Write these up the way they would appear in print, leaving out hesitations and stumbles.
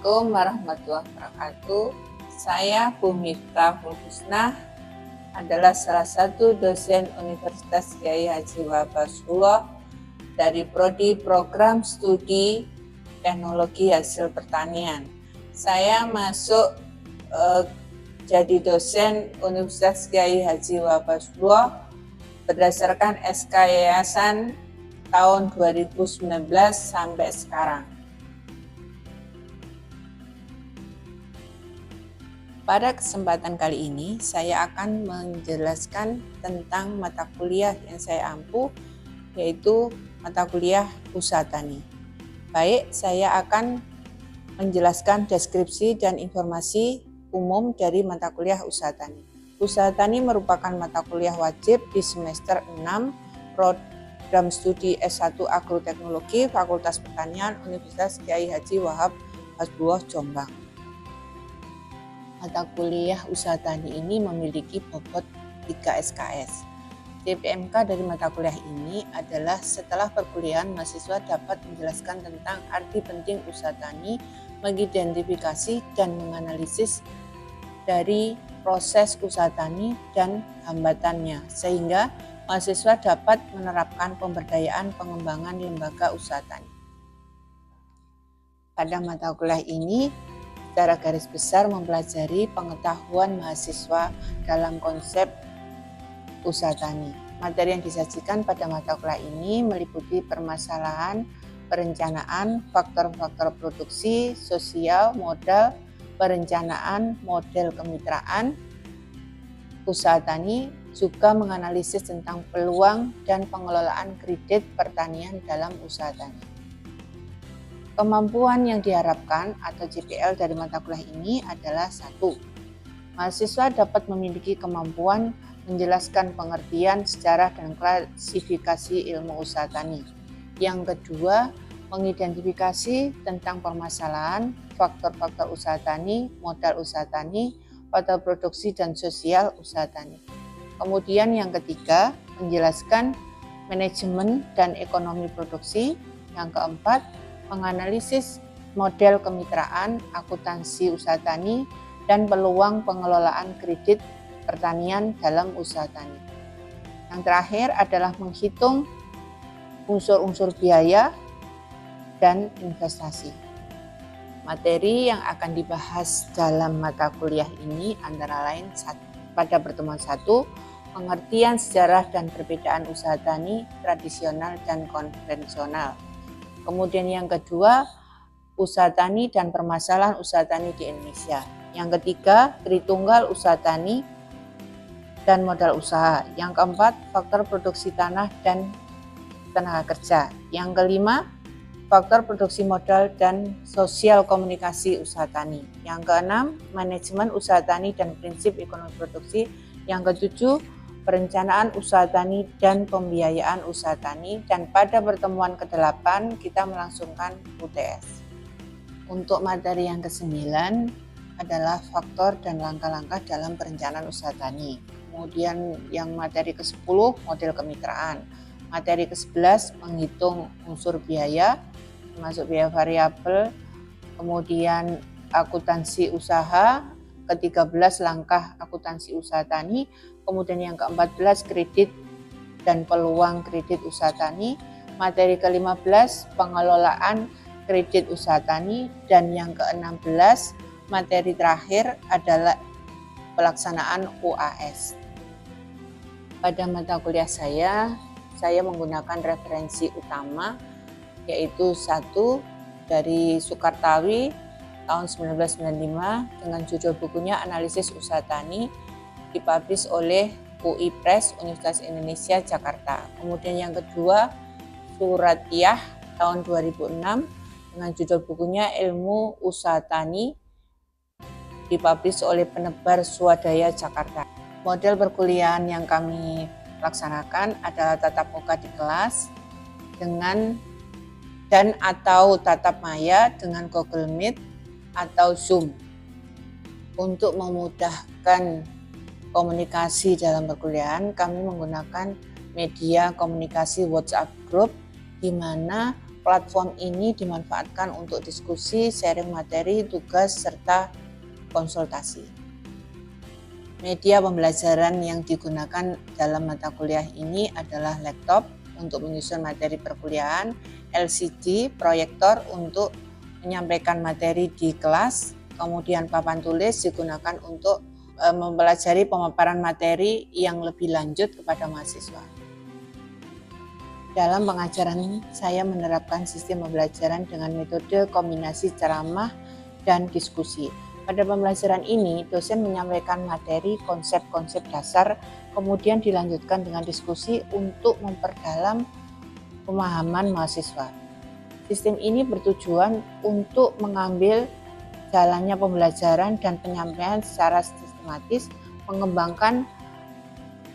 Assalamualaikum warahmatullahi wabarakatuh. Saya Bu Miftahul Husna, adalah salah satu dosen Universitas Kyai Haji Wahab dari Prodi Program Studi Teknologi Hasil Pertanian. Saya masuk jadi dosen Universitas Kyai Haji Wahab berdasarkan SK Yayasan tahun 2019 sampai sekarang. Pada kesempatan kali ini, saya akan menjelaskan tentang mata kuliah yang saya ampu, yaitu mata kuliah Usaha Tani. Baik, saya akan menjelaskan deskripsi dan informasi umum dari mata kuliah Usaha Tani. Usaha Tani merupakan mata kuliah wajib di semester 6 program studi S1 Agroteknologi Fakultas Pertanian Universitas Kyai Haji Wahab Hasbuloh Jombang. Mata kuliah Usaha Tani ini memiliki bobot 3 SKS. CPMK dari mata kuliah ini adalah setelah perkuliahan mahasiswa dapat menjelaskan tentang arti penting usaha tani, mengidentifikasi dan menganalisis dari proses usaha tani dan hambatannya, sehingga mahasiswa dapat menerapkan pemberdayaan pengembangan lembaga usaha tani. Pada mata kuliah ini, secara garis besar mempelajari pengetahuan mahasiswa dalam konsep usaha tani. Materi yang disajikan pada mata kuliah ini meliputi permasalahan, perencanaan, faktor-faktor produksi, sosial, modal, perencanaan, model kemitraan, usaha tani, juga menganalisis tentang peluang dan pengelolaan kredit pertanian dalam usaha tani. Kemampuan yang diharapkan atau JPL dari mata kuliah ini adalah 1. Mahasiswa dapat memiliki kemampuan menjelaskan pengertian, sejarah, dan klasifikasi ilmu usaha tani. Yang kedua, mengidentifikasi tentang permasalahan, faktor-faktor usaha tani, modal usaha tani, faktor produksi dan sosial usaha tani. Kemudian yang ketiga, menjelaskan manajemen dan ekonomi produksi. Yang keempat, menganalisis model kemitraan, akuntansi usaha tani, dan peluang pengelolaan kredit pertanian dalam usaha tani. Yang terakhir adalah menghitung unsur-unsur biaya dan investasi. Materi yang akan dibahas dalam mata kuliah ini antara lain pada pertemuan 1, pengertian sejarah dan perbedaan usaha tani tradisional dan konvensional. Kemudian yang kedua, usaha tani dan permasalahan usaha tani di Indonesia. Yang ketiga, Tritunggal usaha tani dan modal usaha. Yang keempat, faktor produksi tanah dan tenaga kerja. Yang kelima, faktor produksi modal dan sosial komunikasi usaha tani. Yang keenam, manajemen usaha tani dan prinsip ekonomi produksi. Yang ketujuh, perencanaan usaha tani dan pembiayaan usaha tani, dan pada pertemuan ke-8 kita melangsungkan UTS. Untuk materi yang ke-9 adalah faktor dan langkah-langkah dalam perencanaan usaha tani. Kemudian yang materi ke-10 model kemitraan. Materi ke-11 menghitung unsur biaya, termasuk biaya variabel, kemudian akuntansi usaha, ke-13 langkah akuntansi usaha tani, kemudian yang ke-14 kredit dan peluang kredit usaha tani, materi ke-15 pengelolaan kredit usaha tani, dan yang ke-16 materi terakhir adalah pelaksanaan UAS. Pada mata kuliah saya menggunakan referensi utama, yaitu 1 dari Sukartawi tahun 1995 dengan judul bukunya Analisis Usaha Tani, dipublish oleh UI Press Universitas Indonesia Jakarta. Kemudian yang kedua, Suratiyah tahun 2006 dengan judul bukunya Ilmu Usaha Tani, dipublish oleh Penebar Swadaya Jakarta. Model perkuliahan yang kami laksanakan adalah tatap muka di kelas dan atau tatap maya dengan Google Meet atau Zoom. Untuk memudahkan komunikasi dalam perkuliahan, kami menggunakan media komunikasi WhatsApp Group, di mana Platform ini dimanfaatkan untuk diskusi, sharing materi, tugas, serta konsultasi. Media pembelajaran yang digunakan dalam mata kuliah ini adalah laptop untuk menyusun materi perkuliahan, LCD, proyektor untuk menyampaikan materi di kelas, kemudian papan tulis digunakan untuk mempelajari pemaparan materi yang lebih lanjut kepada mahasiswa. Dalam pengajaran saya menerapkan sistem pembelajaran dengan metode kombinasi ceramah dan diskusi. Pada pembelajaran ini, dosen menyampaikan materi konsep-konsep dasar, kemudian dilanjutkan dengan diskusi untuk memperdalam pemahaman mahasiswa. Sistem ini bertujuan untuk mengambil jalannya pembelajaran dan penyampaian secara sistematis, mengembangkan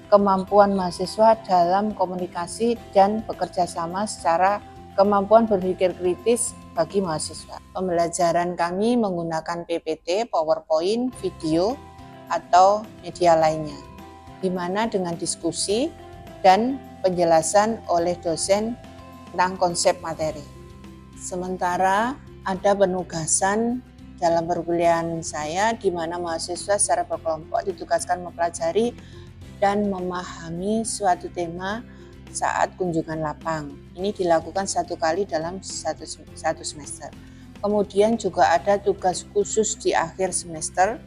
kemampuan mahasiswa dalam komunikasi dan bekerja sama secara kemampuan berpikir kritis bagi mahasiswa. Pembelajaran kami menggunakan PPT, PowerPoint, video, atau media lainnya, di mana dengan diskusi dan penjelasan oleh dosen tentang konsep materi. Sementara ada penugasan dalam perkuliahan saya di mana mahasiswa secara berkelompok ditugaskan mempelajari dan memahami suatu tema saat kunjungan lapang. Ini dilakukan 1 kali dalam satu semester. Kemudian juga ada tugas khusus di akhir semester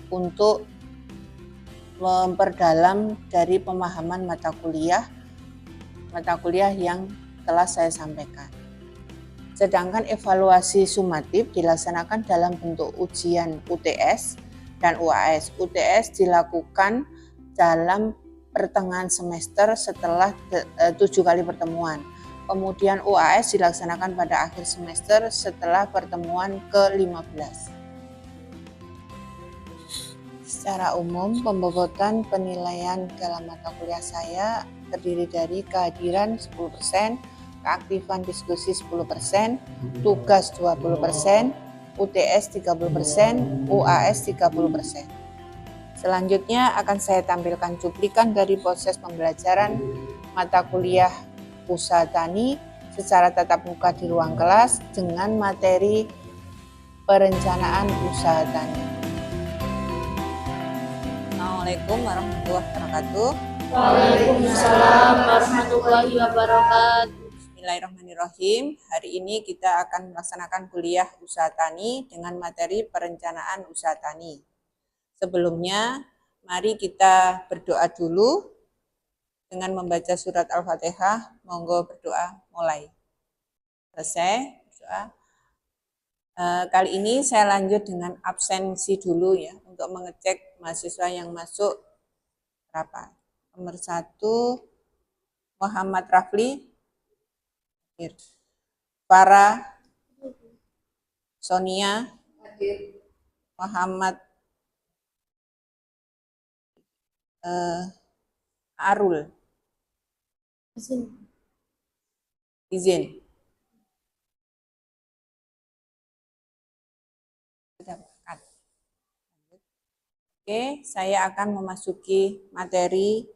untuk memperdalam dari pemahaman mata kuliah yang telah saya sampaikan. Sedangkan evaluasi sumatif dilaksanakan dalam bentuk ujian UTS dan UAS. UTS dilakukan dalam pertengahan semester setelah 7 kali pertemuan. Kemudian UAS dilaksanakan pada akhir semester setelah pertemuan ke-15. Secara umum, pembobotan penilaian dalam mata kuliah saya terdiri dari kehadiran 10%, keaktifan diskusi 10%, tugas 20%, UTS 30%, UAS 30%. Selanjutnya akan saya tampilkan cuplikan dari proses pembelajaran mata kuliah usaha tani secara tatap muka di ruang kelas dengan materi perencanaan usaha tani. Assalamualaikum warahmatullahi wabarakatuh. Waalaikumsalam warahmatullahi wabarakatuh. Bismillahirrahmanirrahim. Hari ini kita akan melaksanakan kuliah usaha tani dengan materi perencanaan usaha tani. Sebelumnya, mari kita berdoa dulu dengan membaca surat Al-Fatihah. Monggo berdoa, mulai. Selesai berdoa. Kali ini saya lanjut dengan absensi dulu ya, untuk mengecek mahasiswa yang masuk berapa. Nomor 1, Muhammad Rafli, Farah, Sonia, Muhammad Arul, izin. Oke, saya akan memasuki materi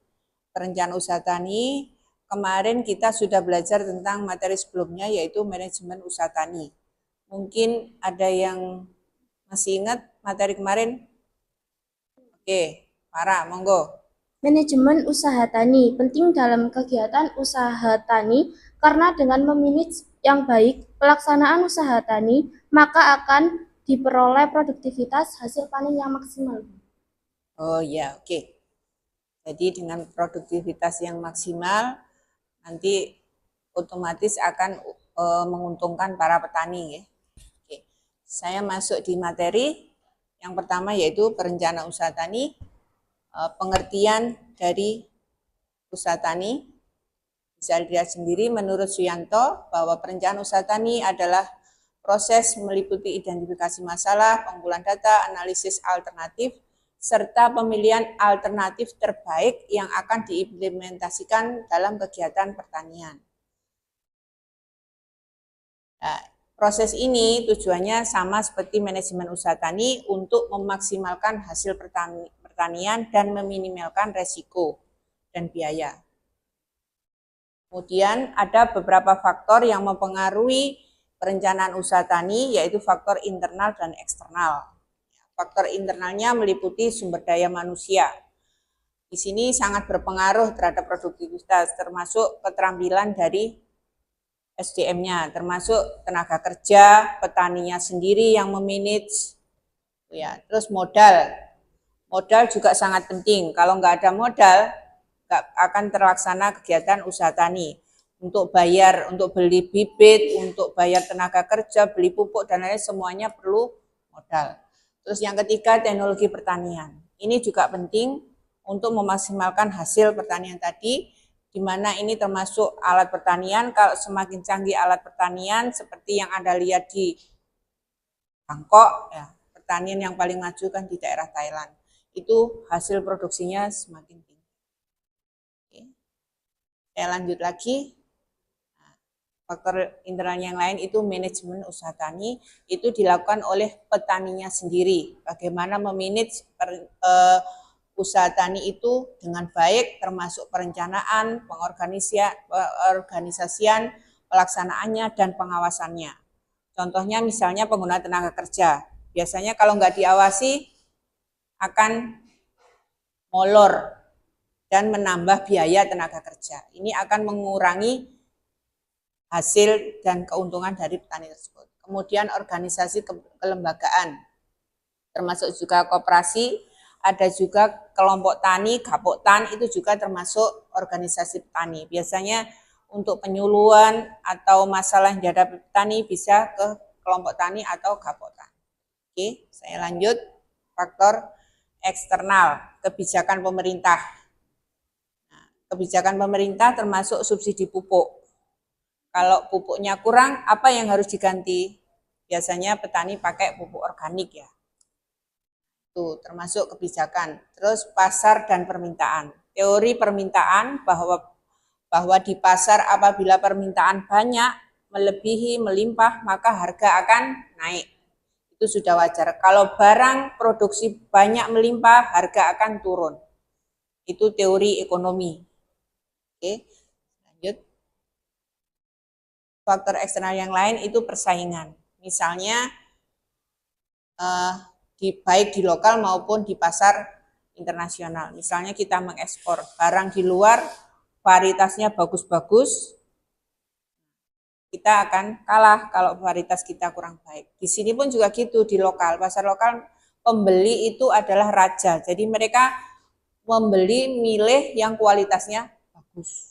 perencanaan usaha tani. Kemarin kita sudah belajar tentang materi sebelumnya yaitu manajemen usaha tani. Mungkin ada yang masih ingat materi kemarin? Oke, Farah, monggo. Manajemen usaha tani penting dalam kegiatan usaha tani karena dengan memanage yang baik pelaksanaan usaha tani, maka akan diperoleh produktivitas hasil panen yang maksimal. Oh ya, oke. Jadi dengan produktivitas yang maksimal nanti otomatis akan menguntungkan para petani ya. Oke. Saya masuk di materi yang pertama yaitu perencanaan usaha tani. Pengertian dari usaha tani bisa dilihat sendiri menurut Suyanto bahwa perencanaan usaha tani adalah proses meliputi identifikasi masalah, pengumpulan data, analisis alternatif, serta pemilihan alternatif terbaik yang akan diimplementasikan dalam kegiatan pertanian. Nah, proses ini tujuannya sama seperti manajemen usaha tani untuk memaksimalkan hasil pertanian dan meminimalkan resiko dan biaya. Kemudian ada beberapa faktor yang mempengaruhi perencanaan usaha tani, yaitu faktor internal dan eksternal. Faktor internalnya meliputi sumber daya manusia. Di sini sangat berpengaruh terhadap produktivitas, termasuk keterampilan dari SDM-nya, termasuk tenaga kerja, petaninya sendiri yang memanage. Ya, terus modal juga sangat penting. Kalau nggak ada modal, nggak akan terlaksana kegiatan usaha tani. Untuk bayar, untuk beli bibit, untuk bayar tenaga kerja, beli pupuk, dan lain-lain semuanya perlu modal. Terus yang ketiga, teknologi pertanian. Ini juga penting untuk memaksimalkan hasil pertanian tadi, di mana ini termasuk alat pertanian. Kalau semakin canggih alat pertanian, seperti yang Anda lihat di Bangkok, ya, pertanian yang paling maju kan di daerah Thailand. Itu hasil produksinya semakin tinggi. Oke. Saya lanjut lagi. Faktor internal yang lain itu manajemen usaha tani, itu dilakukan oleh petaninya sendiri. Bagaimana memanage usaha tani itu dengan baik, termasuk perencanaan, pengorganisasian, pelaksanaannya, dan pengawasannya. Contohnya misalnya penggunaan tenaga kerja. Biasanya kalau nggak diawasi akan molor dan menambah biaya tenaga kerja. Ini akan mengurangi hasil dan keuntungan dari petani tersebut. Kemudian organisasi kelembagaan, termasuk juga koperasi, ada juga kelompok tani, gapoktan, itu juga termasuk organisasi petani. Biasanya untuk penyuluhan atau masalah yang dihadapi petani bisa ke kelompok tani atau gapoktan. Oke, saya lanjut. Faktor eksternal, kebijakan pemerintah. Nah, kebijakan pemerintah termasuk subsidi pupuk. Kalau pupuknya kurang, apa yang harus diganti? Biasanya petani pakai pupuk organik ya. Itu termasuk kebijakan. Terus pasar dan permintaan. Teori permintaan bahwa di pasar apabila permintaan banyak, melebihi, melimpah, maka harga akan naik. Itu sudah wajar. Kalau barang produksi banyak melimpah, harga akan turun. Itu teori ekonomi. Oke, lanjut. Faktor eksternal yang lain itu persaingan. Misalnya baik di lokal maupun di pasar internasional. Misalnya kita mengekspor barang di luar, varietasnya bagus-bagus, kita akan kalah kalau varietas kita kurang baik. Di sini pun juga gitu, di lokal, pasar lokal pembeli itu adalah raja. Jadi mereka membeli, milih yang kualitasnya bagus.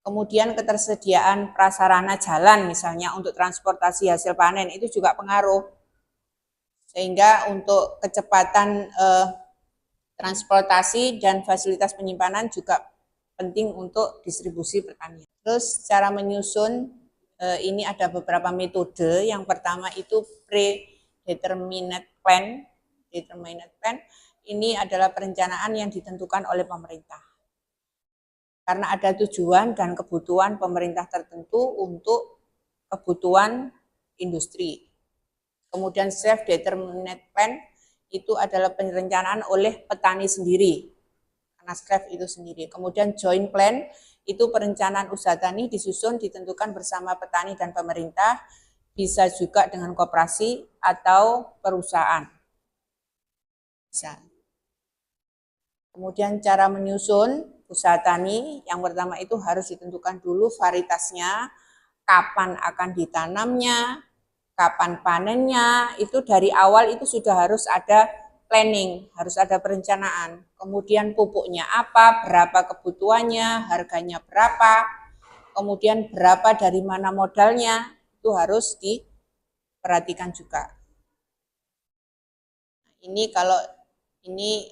Kemudian ketersediaan prasarana jalan misalnya untuk transportasi hasil panen itu juga pengaruh. Sehingga untuk kecepatan transportasi dan fasilitas penyimpanan juga penting untuk distribusi pertanian. Terus cara menyusun ini ada beberapa metode. Yang pertama itu predeterminate plan. Determinate plan ini adalah perencanaan yang ditentukan oleh pemerintah. Karena ada tujuan dan kebutuhan pemerintah tertentu untuk kebutuhan industri. Kemudian self-determinate plan itu adalah perencanaan oleh petani sendiri, karena self itu sendiri. Kemudian joint plan itu perencanaan usaha tani disusun ditentukan bersama petani dan pemerintah, bisa juga dengan koperasi atau perusahaan. Bisa. Kemudian cara menyusun usaha tani, yang pertama itu harus ditentukan dulu varietasnya, kapan akan ditanamnya, kapan panennya, itu dari awal itu sudah harus ada planning, harus ada perencanaan. Kemudian pupuknya apa, berapa kebutuhannya, harganya berapa, kemudian berapa dari mana modalnya, itu harus diperhatikan juga. Ini kalau ini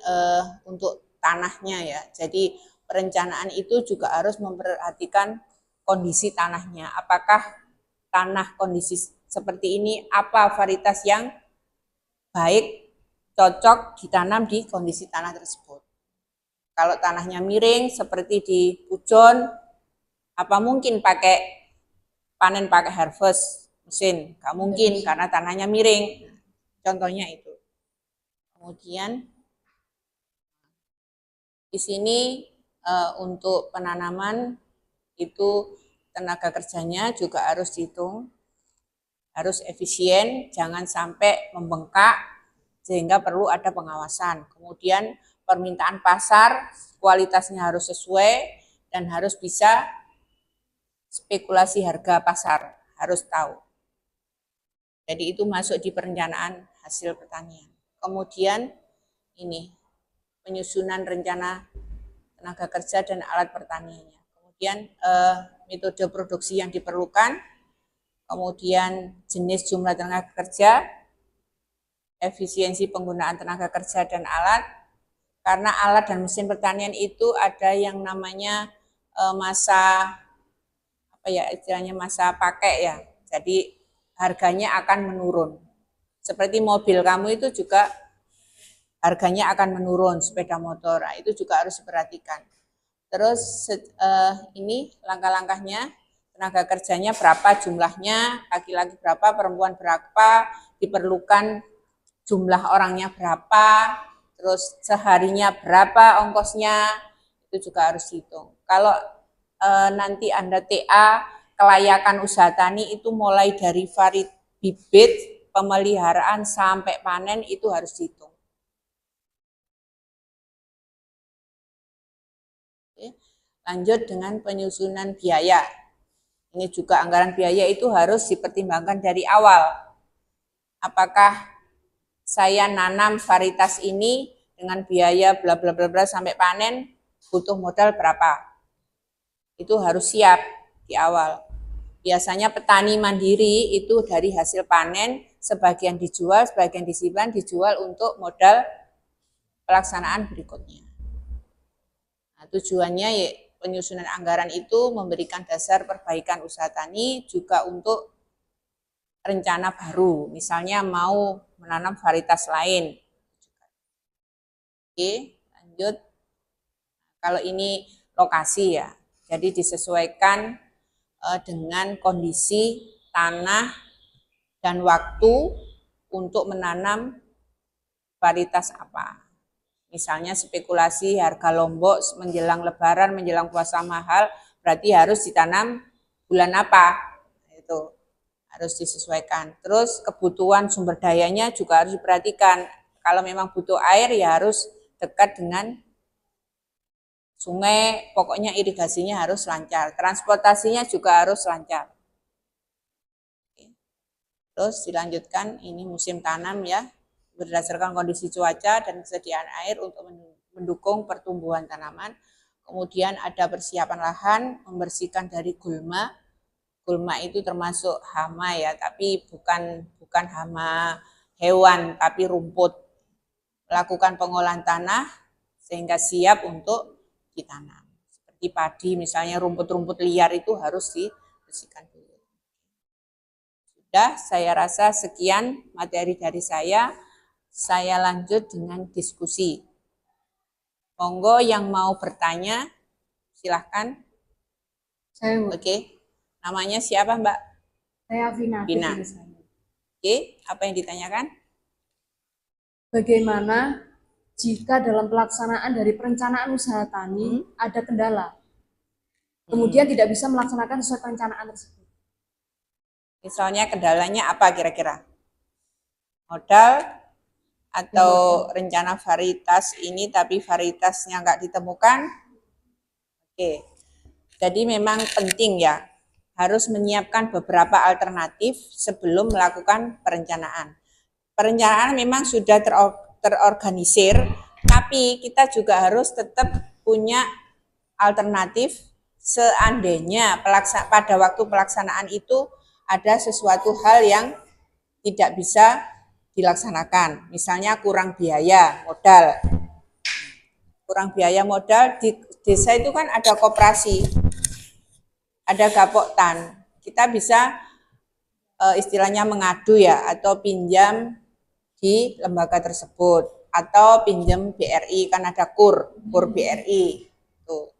untuk tanahnya ya, jadi perencanaan itu juga harus memperhatikan kondisi tanahnya. Apakah tanah kondisi seperti ini, apa varietas yang baik, cocok ditanam di kondisi tanah tersebut. Kalau tanahnya miring seperti di Pujon, apa mungkin panen pakai harvest mesin? Gak mungkin karena tanahnya miring. Contohnya itu. Kemudian di sini untuk penanaman itu tenaga kerjanya juga harus dihitung, harus efisien, jangan sampai membengkak sehingga perlu ada pengawasan. Kemudian permintaan pasar kualitasnya harus sesuai dan harus bisa spekulasi harga pasar, harus tahu. Jadi itu masuk di perencanaan hasil pertanian. Kemudian ini penyusunan rencana tenaga kerja dan alat pertaniannya. Kemudian metode produksi yang diperlukan, kemudian jenis jumlah tenaga kerja, efisiensi penggunaan tenaga kerja dan alat, karena alat dan mesin pertanian itu ada yang namanya masa istilahnya masa pakai ya, jadi harganya akan menurun. Seperti mobil kamu itu juga harganya akan menurun, sepeda motor, nah, itu juga harus diperhatikan. Terus ini langkah-langkahnya, tenaga kerjanya berapa jumlahnya, laki-laki berapa, perempuan berapa, diperlukan jumlah orangnya berapa, terus seharinya berapa ongkosnya, itu juga harus dihitung. Kalau nanti Anda TA, kelayakan usaha tani itu mulai dari bibit, pemeliharaan sampai panen itu harus dihitung. Lanjut dengan penyusunan biaya. Ini juga anggaran biaya itu harus dipertimbangkan dari awal. Apakah saya nanam varietas ini dengan biaya bla bla bla bla sampai panen butuh modal berapa? Itu harus siap di awal. Biasanya petani mandiri itu dari hasil panen sebagian dijual, sebagian disimpan, dijual untuk modal pelaksanaan berikutnya. Nah, tujuannya ya, penyusunan anggaran itu memberikan dasar perbaikan usaha tani juga untuk rencana baru, misalnya mau menanam varietas lain. Oke, lanjut. Kalau ini lokasi ya, jadi disesuaikan dengan kondisi tanah dan waktu untuk menanam varietas apa. Misalnya spekulasi harga lombok menjelang lebaran, menjelang puasa mahal, berarti harus ditanam bulan apa? Itu harus disesuaikan. Terus kebutuhan sumber dayanya juga harus diperhatikan. Kalau memang butuh air ya harus dekat dengan sungai, pokoknya irigasinya harus lancar. Transportasinya juga harus lancar. Terus dilanjutkan, ini musim tanam ya, berdasarkan kondisi cuaca dan kesediaan air untuk mendukung pertumbuhan tanaman. Kemudian ada persiapan lahan, membersihkan dari gulma. Gulma itu termasuk hama ya, tapi bukan hama hewan, tapi rumput. Melakukan pengolahan tanah sehingga siap untuk ditanam. Seperti padi, misalnya rumput-rumput liar itu harus dibersihkan dulu. Sudah, saya rasa sekian materi dari saya. Saya lanjut dengan diskusi. Monggo yang mau bertanya, silahkan. Oke, namanya siapa Mbak? Saya Vina. Vina. Oke, apa yang ditanyakan? Bagaimana jika dalam pelaksanaan dari perencanaan usaha tani ada kendala, kemudian tidak bisa melaksanakan sesuai perencanaan tersebut? Misalnya kendalanya apa kira-kira? Modal atau rencana varietas ini tapi varietasnya nggak ditemukan? Oke, jadi memang penting ya, harus menyiapkan beberapa alternatif sebelum melakukan perencanaan. Perencanaan memang sudah terorganisir, tapi kita juga harus tetap punya alternatif seandainya pada waktu pelaksanaan itu ada sesuatu hal yang tidak bisa dilaksanakan. Misalnya kurang biaya modal. Kurang biaya modal, di desa itu kan ada koperasi, ada gapoktan. Kita bisa istilahnya mengadu ya, atau pinjam di lembaga tersebut, atau pinjam BRI, kan ada kur BRI. Tuh.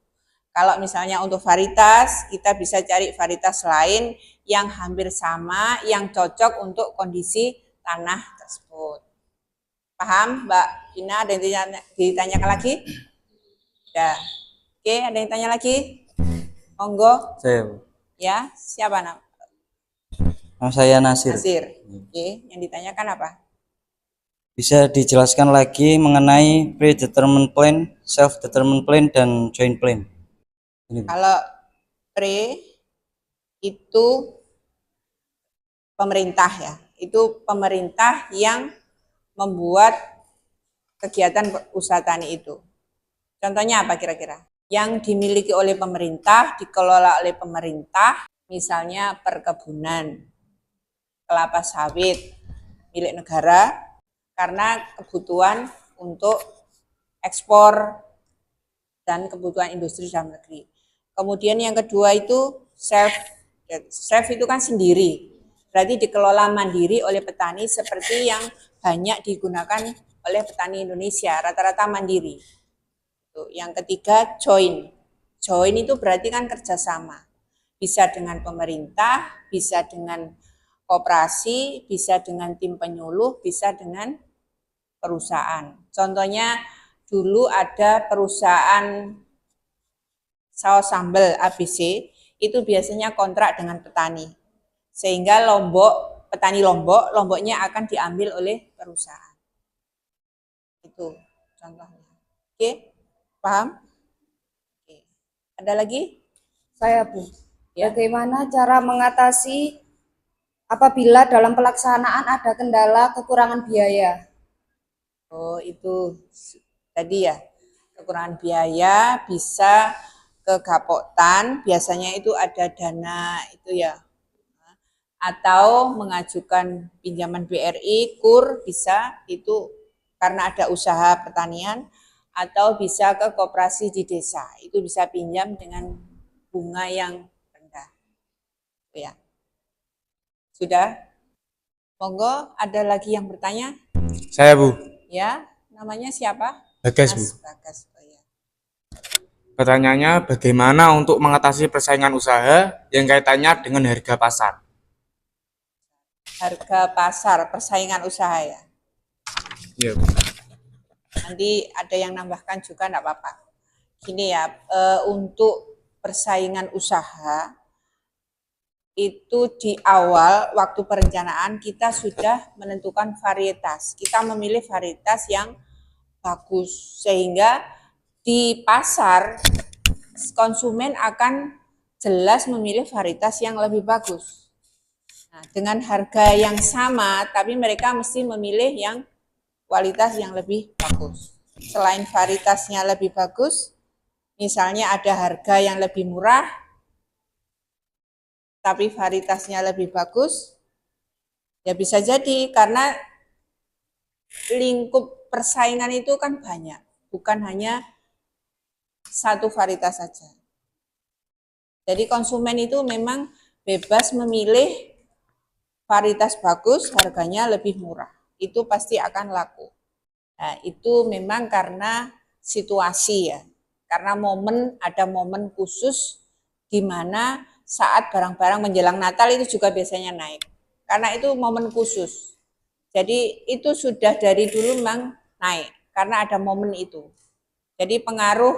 Kalau misalnya untuk varietas, kita bisa cari varietas lain yang hampir sama, yang cocok untuk kondisi tanah tersebut. Paham Mbak Ina? Ada yang ditanyakan lagi? Ya. Oke, ada yang tanya lagi? Monggo. Saya, Bu. Ya, siapa nama? Nama saya Nasir. Nasir. Oke, yang ditanyakan apa? Bisa dijelaskan lagi mengenai predetermined plan, self-determined plan, dan joint plan? Ini, Bu. Kalau pre itu pemerintah ya, itu pemerintah yang membuat kegiatan usaha tani itu. Contohnya apa kira-kira? Yang dimiliki oleh pemerintah, dikelola oleh pemerintah, misalnya perkebunan, kelapa sawit, milik negara, karena kebutuhan untuk ekspor dan kebutuhan industri dalam negeri. Kemudian yang kedua itu self itu kan sendiri, berarti dikelola mandiri oleh petani seperti yang banyak digunakan oleh petani Indonesia, rata-rata mandiri. Yang ketiga joint itu berarti kan kerjasama, bisa dengan pemerintah, bisa dengan koperasi, bisa dengan tim penyuluh, bisa dengan perusahaan. Contohnya dulu ada perusahaan saus sambal ABC, itu biasanya kontrak dengan petani. Sehingga petani lomboknya akan diambil oleh perusahaan. Itu contohnya. Oke, paham? Oke. Ada lagi? Saya, Bu. Ya. Bagaimana cara mengatasi apabila dalam pelaksanaan ada kendala kekurangan biaya? Oh, itu tadi ya. Kekurangan biaya bisa ke Gapoktan, biasanya itu ada dana itu ya. Atau mengajukan pinjaman BRI, KUR bisa itu karena ada usaha pertanian, atau bisa ke koperasi di desa, itu bisa pinjam dengan bunga yang rendah. Ya. Sudah? Monggo, ada lagi yang bertanya? Saya, Bu. Ya, namanya siapa? Bagas, Bu. Mas Bagas. Oh, ya. Pertanyaannya, bagaimana untuk mengatasi persaingan usaha yang kaitannya dengan harga pasar? Harga pasar, persaingan usaha ya. Iya, Bu. Nanti ada yang nambahkan juga enggak apa-apa. Gini ya, untuk persaingan usaha itu di awal waktu perencanaan kita sudah menentukan varietas. Kita memilih varietas yang bagus sehingga di pasar konsumen akan jelas memilih varietas yang lebih bagus. Nah, dengan harga yang sama tapi mereka mesti memilih yang kualitas yang lebih bagus. Selain varietasnya lebih bagus, misalnya ada harga yang lebih murah tapi varietasnya lebih bagus, ya bisa jadi karena lingkup persaingan itu kan banyak, bukan hanya satu varietas saja. Jadi konsumen itu memang bebas memilih varietas bagus, harganya lebih murah. Itu pasti akan laku. Nah, itu memang karena situasi ya, karena ada momen khusus di mana saat barang-barang menjelang Natal itu juga biasanya naik. Karena itu momen khusus. Jadi itu sudah dari dulu memang naik karena ada momen itu. Jadi pengaruh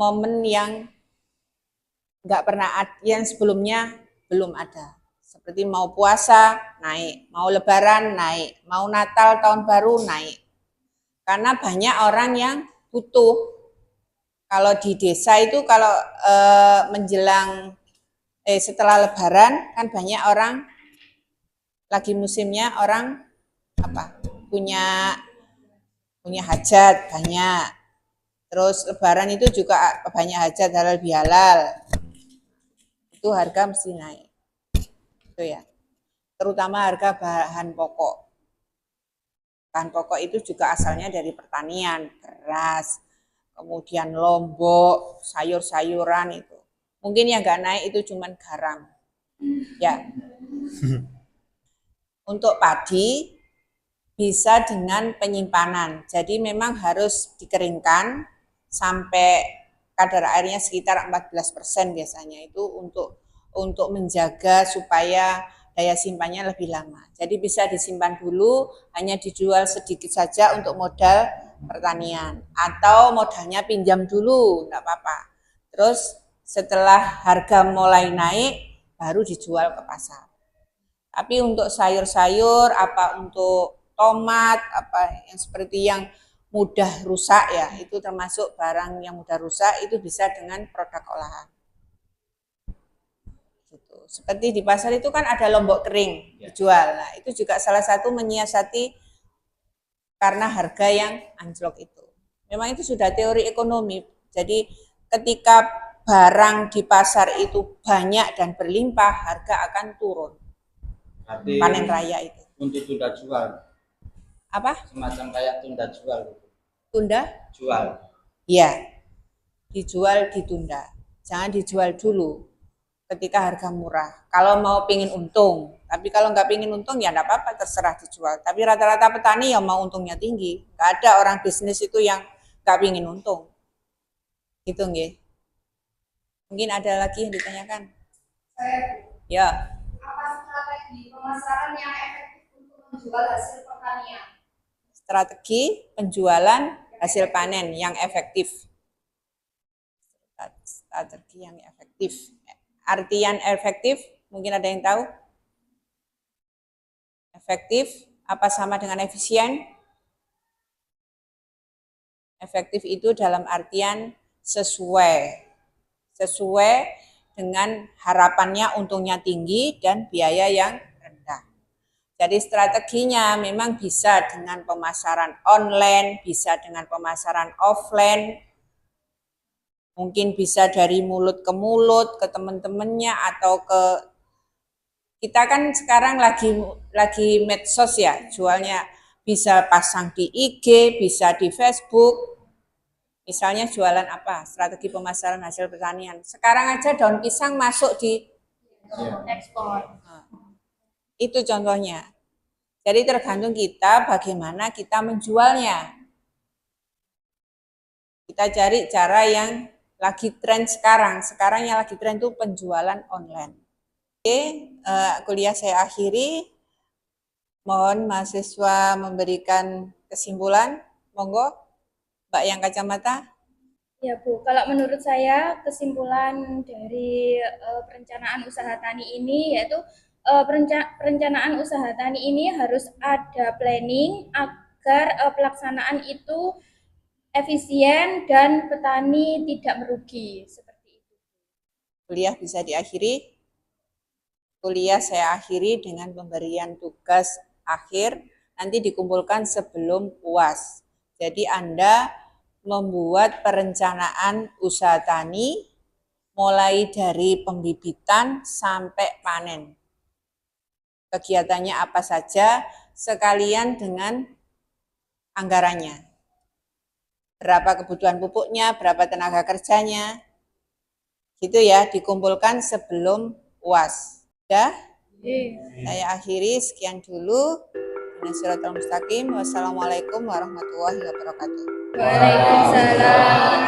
momen yang nggak pernah yang sebelumnya belum ada. Seperti mau puasa naik, mau lebaran naik, mau Natal tahun baru naik. Karena banyak orang yang butuh. Kalau di desa itu kalau menjelang setelah lebaran kan banyak orang lagi musimnya orang punya hajat banyak. Terus lebaran itu juga banyak hajat halal bihalal. Itu harga mesti naik. Itu ya. Terutama harga bahan pokok. Bahan pokok itu juga asalnya dari pertanian, beras, kemudian lombok, sayur-sayuran itu. Mungkin yang nggak naik itu cuman garam. Ya. Untuk padi bisa dengan penyimpanan. Jadi memang harus dikeringkan sampai kadar airnya sekitar 14% biasanya itu untuk menjaga supaya daya simpannya lebih lama. Jadi bisa disimpan dulu, hanya dijual sedikit saja untuk modal pertanian, atau modalnya pinjam dulu, enggak apa-apa. Terus setelah harga mulai naik baru dijual ke pasar. Tapi untuk sayur-sayur, apa untuk tomat, apa yang seperti yang mudah rusak ya, itu termasuk barang yang mudah rusak, itu bisa dengan produk olahan. Gitu. Seperti di pasar itu kan ada lombok kering dijual. Nah, itu juga salah satu menyiasati karena harga yang anjlok itu. Memang itu sudah teori ekonomi. Jadi ketika barang di pasar itu banyak dan berlimpah, harga akan turun. Berarti Panen raya itu. untuk tunda jual, Apa? semacam kayak tunda jual. Tunda? Jual. Iya. Dijual ditunda. Jangan dijual dulu ketika harga murah. Kalau mau pingin untung. Tapi kalau nggak pingin untung ya nggak apa-apa, terserah dijual. Tapi rata-rata petani yang mau untungnya tinggi. Nggak ada orang bisnis itu yang nggak pingin untung. Gitu nggih. Mungkin ada lagi yang ditanyakan? Ya. Apa strategi pemasaran yang efektif untuk menjual hasil pertanian? Strategi penjualan hasil panen yang efektif. Strategi yang efektif. Artian efektif, mungkin ada yang tahu? Efektif, apa sama dengan efisien? Efektif itu dalam artian sesuai dengan harapannya untungnya tinggi dan biaya yang rendah. Jadi strateginya memang bisa dengan pemasaran online, bisa dengan pemasaran offline, mungkin bisa dari mulut ke mulut ke teman-temannya atau ke kita kan sekarang lagi medsos ya, jualnya bisa pasang di IG, bisa di Facebook. Misalnya jualan apa? Strategi pemasaran hasil pertanian. Sekarang aja daun pisang masuk di ekspor. itu contohnya. Jadi tergantung kita bagaimana kita menjualnya. Kita cari cara yang lagi tren sekarang. Sekarang yang lagi tren itu penjualan online. Oke, kuliah saya akhiri. Mohon mahasiswa memberikan kesimpulan. Monggo. Mbak yang kacamata? Ya Bu, kalau menurut saya kesimpulan dari perencanaan usaha tani ini yaitu perencanaan usaha tani ini harus ada planning agar pelaksanaan itu efisien dan petani tidak merugi seperti itu. Kuliah bisa diakhiri. Kuliah saya akhiri dengan pemberian tugas akhir, nanti dikumpulkan sebelum UAS. Jadi Anda membuat perencanaan usaha tani mulai dari pembibitan sampai panen. Kegiatannya apa saja, sekalian dengan anggarannya. Berapa kebutuhan pupuknya, berapa tenaga kerjanya, gitu ya, dikumpulkan sebelum UAS. Sudah? Saya akhiri, sekian dulu. Shiratal mustaqim. Wassalamualaikum warahmatullahi wabarakatuh. Waalaikumsalam.